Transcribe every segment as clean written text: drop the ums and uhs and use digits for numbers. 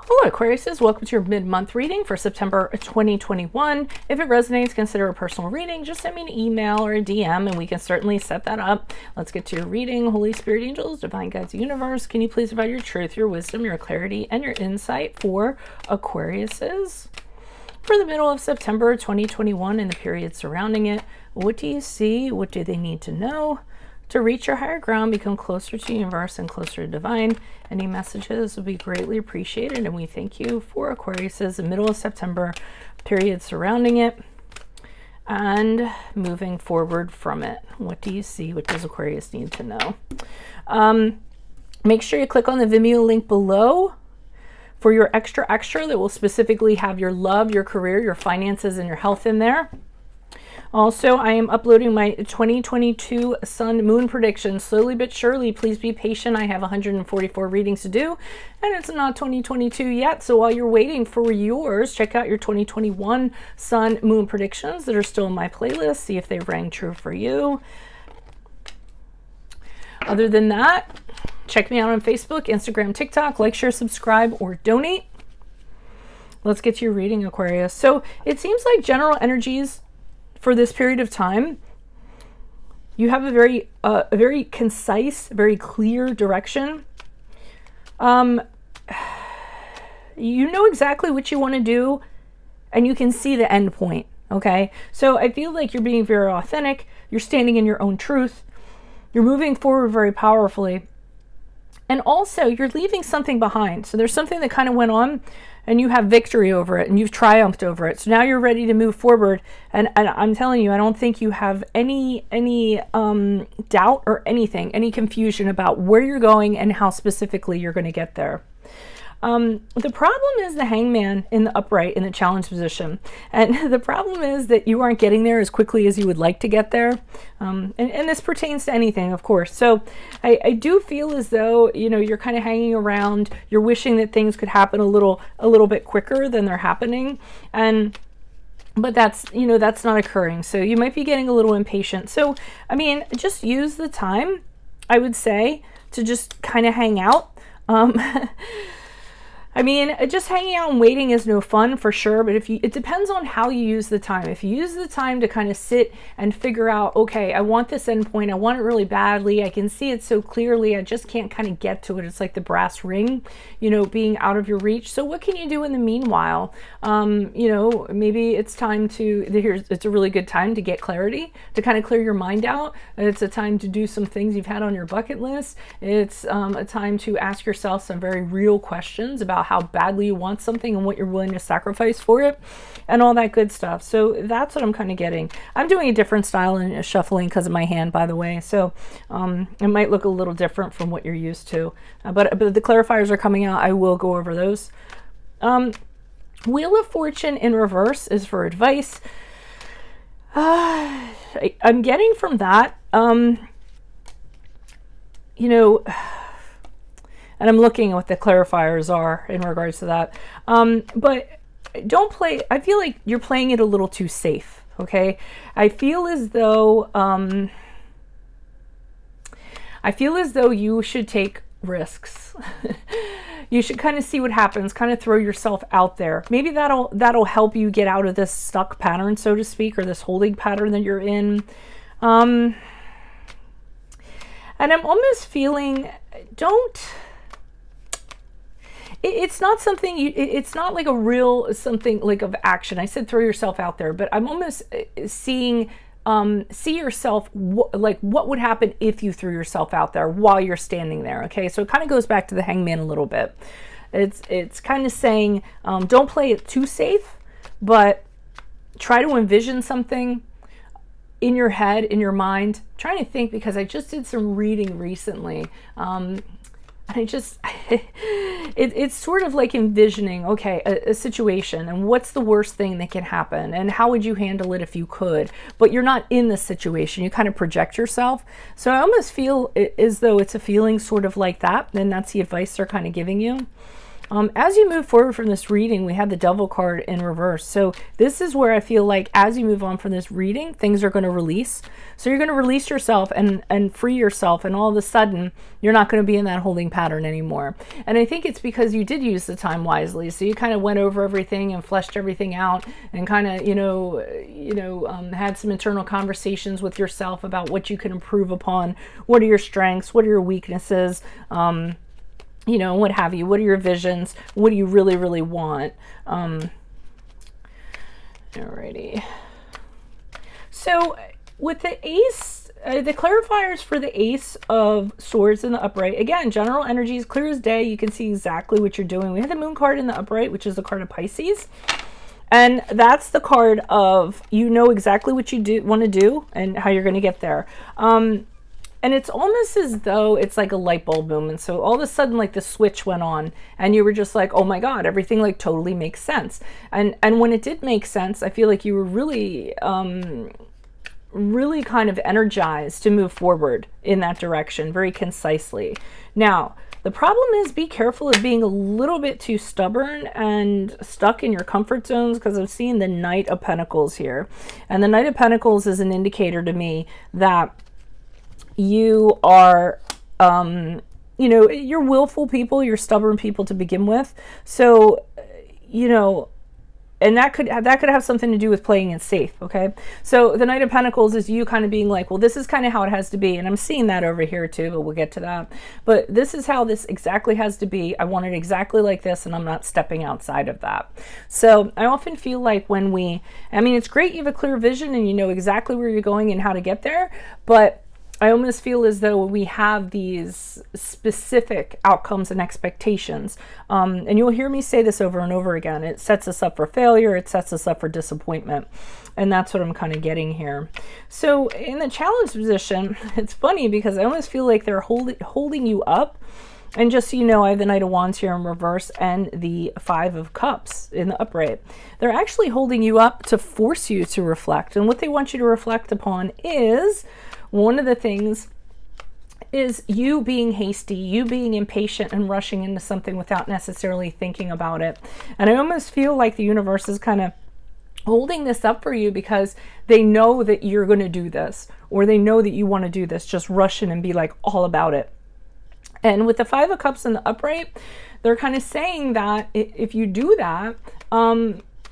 Hello Aquariuses, welcome to your mid-month reading for September 2021. If it resonates, consider a personal reading. Just send me an email or a DM and we can certainly set that up. Let's get to your reading. Holy Spirit, angels, divine guides, universe, can you please provide your truth, your wisdom, your clarity, and your insight for Aquariuses for the middle of September 2021 and the period surrounding it? What do you see? What do they need to know to reach your higher ground, become closer to the universe and closer to divine? Any messages would be greatly appreciated, and we thank you for Aquarius's middle of September period surrounding it and moving forward from it. What do you see? What does Aquarius need to know? Make sure you click on the Vimeo link below for your extra that will specifically have your love, your career, your finances, and your health in there. Also, I am uploading my 2022 Sun Moon predictions slowly but surely. Please be patient. I have 144 readings to do, and it's not 2022 yet. So while you're waiting for yours, check out your 2021 Sun Moon predictions that are still in my playlist. See if they rang true for you. Other than that, check me out on Facebook, Instagram, TikTok. Like, share, subscribe, or donate. Let's get to your reading, Aquarius. So it seems like general energies for this period of time, you have a very concise, very clear direction. You know exactly what you want to do, and you can see the end point. Okay, so I feel like you're being very authentic. You're standing in your own truth. You're moving forward very powerfully, and also you're leaving something behind. So there's something that kind of went on, and you have victory over it, and you've triumphed over it. So now you're ready to move forward. And I'm telling you, I don't think you have any doubt or anything, any confusion about where you're going and how specifically you're going to get there. The problem is the Hangman in the upright in the challenge position. And the problem is that you aren't getting there as quickly as you would like to get there. And this pertains to anything, of course. So I do feel as though, you know, you're kind of hanging around. You're wishing that things could happen a little bit quicker than they're happening. But that's, you know, that's not occurring. So you might be getting a little impatient. So, I mean, just use the time, I would say, to just kind of hang out. I mean, just hanging out and waiting is no fun for sure, but it depends on how you use the time. If you use the time to kind of sit and figure out, okay, I want this endpoint, I want it really badly, I can see it so clearly, I just can't kind of get to it. It's like the brass ring, you know, being out of your reach. So what can you do in the meanwhile? You know, maybe it's time to, it's a really good time to get clarity, to kind of clear your mind out. It's a time to do some things you've had on your bucket list. It's a time to ask yourself some very real questions about how badly you want something and what you're willing to sacrifice for it and all that good stuff. So that's what I'm kind of getting. I'm doing a different style in shuffling because of my hand, by the way. So it might look a little different from what you're used to. But the clarifiers are coming out. I will go over those. Wheel of Fortune in reverse is for advice. I'm getting from that, you know, and I'm looking at what the clarifiers are in regards to that. But don't play, I feel like you're playing it a little too safe, okay? I feel as though you should take risks. You should kind of see what happens, kind of throw yourself out there. Maybe that'll help you get out of this stuck pattern, so to speak, or this holding pattern that you're in. And I'm almost feeling, it's not something it's not like a real something like of action. I said throw yourself out there, but I'm almost seeing, see yourself, like what would happen if you threw yourself out there while you're standing there. Okay, so it kind of goes back to the Hangman a little bit. It's kind of saying, don't play it too safe, but try to envision something in your head, in your mind. I'm trying to think, because I just did some reading recently. It's sort of like envisioning, okay, a situation, and what's the worst thing that can happen, and how would you handle it if you could, but you're not in the situation. You kind of project yourself. So I almost feel as though it's a feeling sort of like that, and that's the advice they're kind of giving you. As you move forward from this reading, we have the Devil card in reverse. So this is where I feel like as you move on from this reading, things are going to release. So you're going to release yourself and free yourself, and all of a sudden you're not going to be in that holding pattern anymore. And I think it's because you did use the time wisely. So you kind of went over everything and fleshed everything out, and kind of had some internal conversations with yourself about what you can improve upon. What are your strengths? What are your weaknesses? What have you? What are your visions? What do you really, really want? Alrighty. So with the Ace, the clarifiers for the Ace of Swords in the upright, again, general energy is clear as day. You can see exactly what you're doing. We have the Moon card in the upright, which is the card of Pisces. And that's the card of, you know exactly what you want to do and how you're going to get there. And it's almost as though it's like a light bulb moment. So all of a sudden, like the switch went on and you were just like, oh my God, everything like totally makes sense. And when it did make sense, I feel like you were really, really kind of energized to move forward in that direction very concisely. Now, the problem is, be careful of being a little bit too stubborn and stuck in your comfort zones, because I'm seeing the Knight of Pentacles here. And the Knight of Pentacles is an indicator to me that you are, you're willful people, you're stubborn people to begin with. So, and that could have something to do with playing it safe, okay? So the Knight of Pentacles is you kind of being like, well, this is kind of how it has to be. And I'm seeing that over here too, but we'll get to that. But this is how this exactly has to be. I want it exactly like this, and I'm not stepping outside of that. So I often feel like it's great you have a clear vision and you know exactly where you're going and how to get there, but I almost feel as though we have these specific outcomes and expectations. And you'll hear me say this over and over again. It sets us up for failure. It sets us up for disappointment. And that's what I'm kind of getting here. So in the challenge position, it's funny because I almost feel like they're holding you up. And just so you know, I have the Knight of Wands here in reverse and the Five of Cups in the upright. They're actually holding you up to force you to reflect. And what they want you to reflect upon is, one of the things is you being hasty, you being impatient and rushing into something without necessarily thinking about it. And I almost feel like the universe is kind of holding this up for you because they know that you're going to do this, or they know that you want to do this. Just rush in and be like all about it. And with the Five of Cups in the upright, they're kind of saying that if you do that,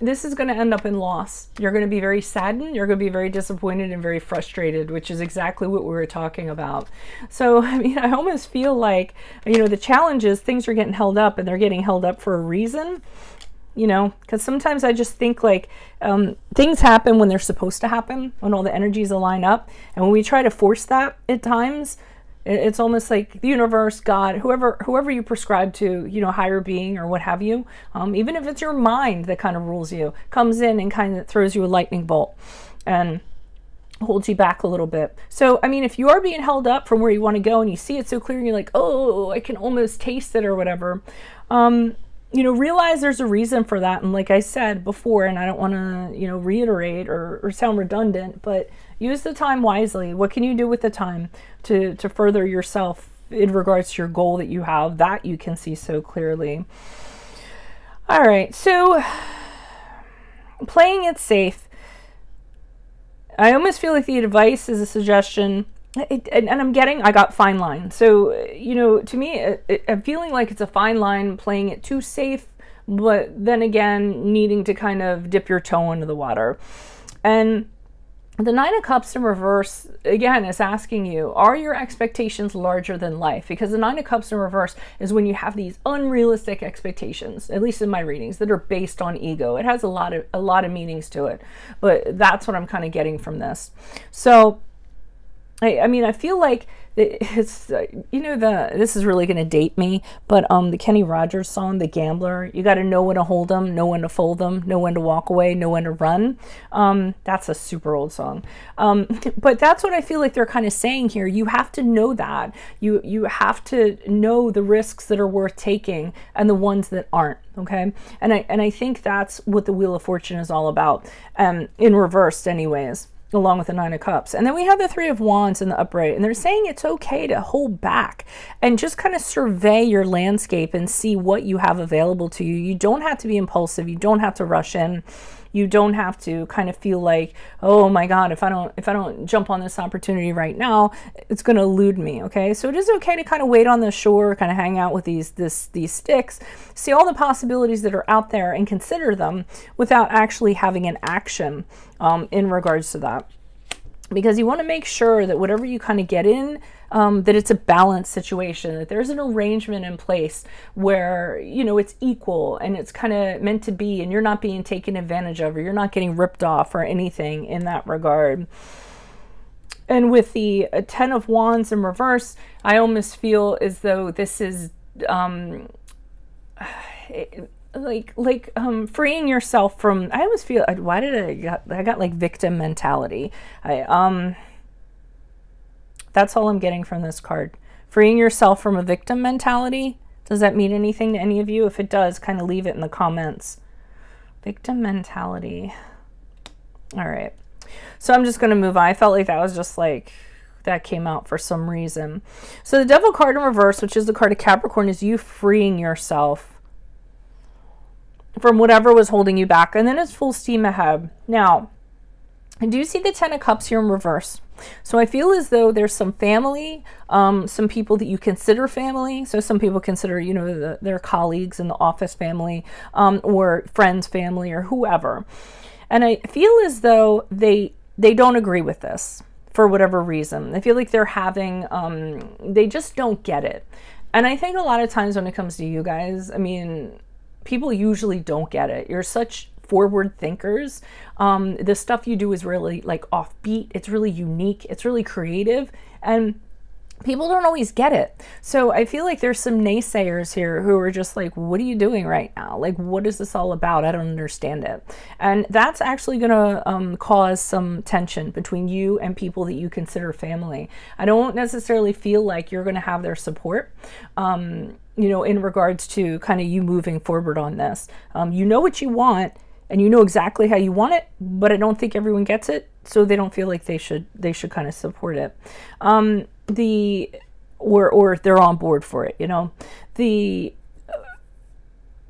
this is going to end up in loss. You're going to be very saddened. You're going to be very disappointed and very frustrated, which is exactly what we were talking about. So, I almost feel like, the challenge is things are getting held up, and they're getting held up for a reason, because sometimes I just think like things happen when they're supposed to happen, when all the energies align up. And when we try to force that at times, it's almost like the universe, God, whoever you prescribe to, higher being or what have you, even if it's your mind that kind of rules you, comes in and kind of throws you a lightning bolt and holds you back a little bit. So, if you are being held up from where you want to go and you see it so clear and you're like, oh, I can almost taste it or whatever, realize there's a reason for that. And like I said before, and I don't want to, reiterate or sound redundant, but use the time wisely. What can you do with the time to further yourself in regards to your goal that you have, that you can see so clearly? All right, so playing it safe. I almost feel like the advice is a suggestion, and I got fine line. So, to me, I'm feeling like it's a fine line, playing it too safe, but then again, needing to kind of dip your toe into the water. And the Nine of Cups in reverse, again, is asking you, are your expectations larger than life? Because the Nine of Cups in reverse is when you have these unrealistic expectations, at least in my readings, that are based on ego. It has a lot of meanings to it, but that's what I'm kind of getting from this. So, I feel like it's, this is really going to date me, but the Kenny Rogers song, The Gambler, you got to know when to hold them, know when to fold them, know when to walk away, know when to run. That's a super old song. But that's what I feel like they're kind of saying here. You have to know that. You have to know the risks that are worth taking and the ones that aren't, okay? And I think that's what the Wheel of Fortune is all about, in reversed anyways. along with the Nine of Cups. And then we have the Three of Wands in the upright, and they're saying it's okay to hold back and just kind of survey your landscape and see what you have available to you. You don't have to be impulsive. You don't have to rush in. You don't have to kind of feel like, oh my God, if I don't jump on this opportunity right now, it's going to elude me. Okay. So it is okay to kind of wait on the shore, kind of hang out with these sticks, see all the possibilities that are out there and consider them without actually having an action in regards to that. Because you want to make sure that whatever you kind of get in, that it's a balanced situation, that there's an arrangement in place where, you know, it's equal and it's kind of meant to be, and you're not being taken advantage of, or you're not getting ripped off or anything in that regard. And with the Ten of Wands in reverse, I almost feel as though this is freeing yourself from, I almost feel, why did I got like victim mentality. That's all I'm getting from this card. Freeing yourself from a victim mentality. Does that mean anything to any of you? If it does, kind of leave it in the comments. Victim mentality. All right. So I'm just going to move on. I felt like that was just like, that came out for some reason. So the Devil card in reverse, which is the card of Capricorn, is you freeing yourself from whatever was holding you back. And then it's full steam ahead. Now, I do see the Ten of Cups here in reverse. So I feel as though there's some family, some people that you consider family. So some people consider, you know, their colleagues in the office family, or friends family, or whoever. And I feel as though they don't agree with this for whatever reason. I feel like they're having, they just don't get it. And I think a lot of times when it comes to you guys, I mean, people usually don't get it. You're such forward thinkers. The stuff you do is really like offbeat. It's really unique. It's really creative. And people don't always get it. So I feel like there's some naysayers here who are just like, what are you doing right now? Like, what is this all about? I don't understand it. And that's actually going to cause some tension between you and people that you consider family. I don't necessarily feel like you're going to have their support, you know, in regards to kind of you moving forward on this. You know what you want, and you know exactly how you want it, but I don't think everyone gets it, so they don't feel like they should kind of support it. Or they're on board for it, you know. The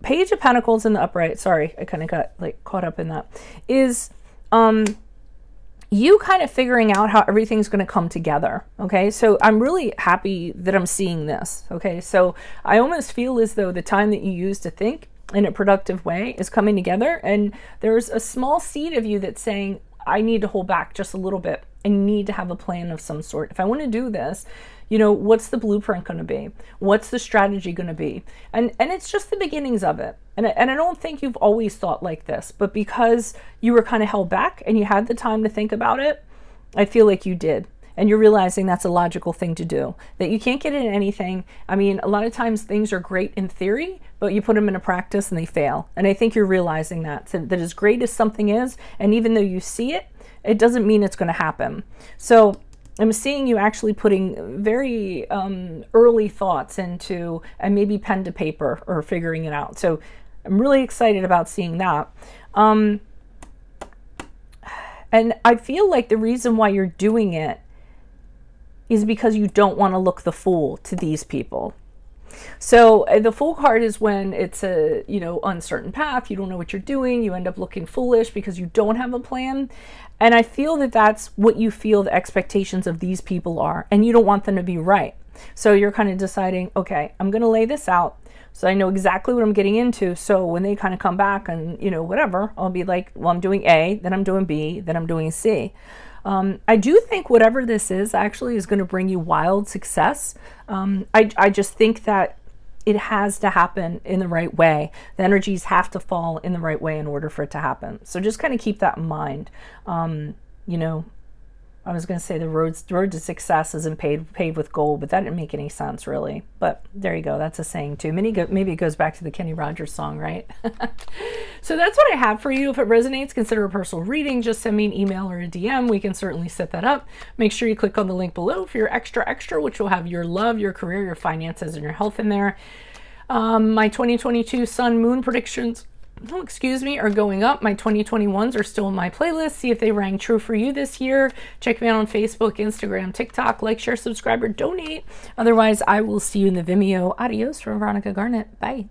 Page of Pentacles in the upright, sorry, I kind of got like caught up in that, is you kind of figuring out how everything's going to come together. Okay, so I'm really happy that I'm seeing this. Okay, so I almost feel as though the time that you use to think in a productive way is coming together, and there's a small seed of you that's saying, I need to hold back just a little bit. I need to have a plan of some sort. If I want to do this, you know, what's the blueprint going to be? What's the strategy going to be? And it's just the beginnings of it. And I don't think you've always thought like this, but because you were kind of held back and you had the time to think about it, I feel like you did. And you're realizing that's a logical thing to do, that you can't get in anything. I mean, a lot of times things are great in theory, but you put them into practice and they fail. And I think you're realizing that as great as something is, and even though you see it, it doesn't mean it's going to happen. So I'm seeing you actually putting very early thoughts into, and maybe pen to paper or figuring it out. So I'm really excited about seeing that. And I feel like the reason why you're doing it is because you don't want to look the fool to these people. So the Fool card is when it's a, you know, uncertain path. You don't know what you're doing. You end up looking foolish because you don't have a plan. And I feel that that's what you feel the expectations of these people are, and you don't want them to be right. So you're kind of deciding, okay, I'm going to lay this out so I know exactly what I'm getting into. So when they kind of come back and, you know, whatever, I'll be like, well, I'm doing A, then I'm doing B, then I'm doing C. I do think whatever this is actually is going to bring you wild success. I just think that it has to happen in the right way. The energies have to fall in the right way in order for it to happen. So just kind of keep that in mind. You know, I was going to say the road to success isn't paved with gold, but that didn't make any sense really. But there you go. That's a saying too. Maybe it goes back to the Kenny Rogers song, right? So that's what I have for you. If it resonates, consider a personal reading. Just send me an email or a DM. We can certainly set that up. Make sure you click on the link below for your extra, which will have your love, your career, your finances, and your health in there. My 2022 Sun Moon predictions excuse me, are going up. My 2021s are still in my playlist. See if they rang true for you this year. Check me out on Facebook, Instagram, TikTok. Like, share, subscribe, or donate. Otherwise, I will see you in the Vimeo. Adios from Veronica Garnett. Bye.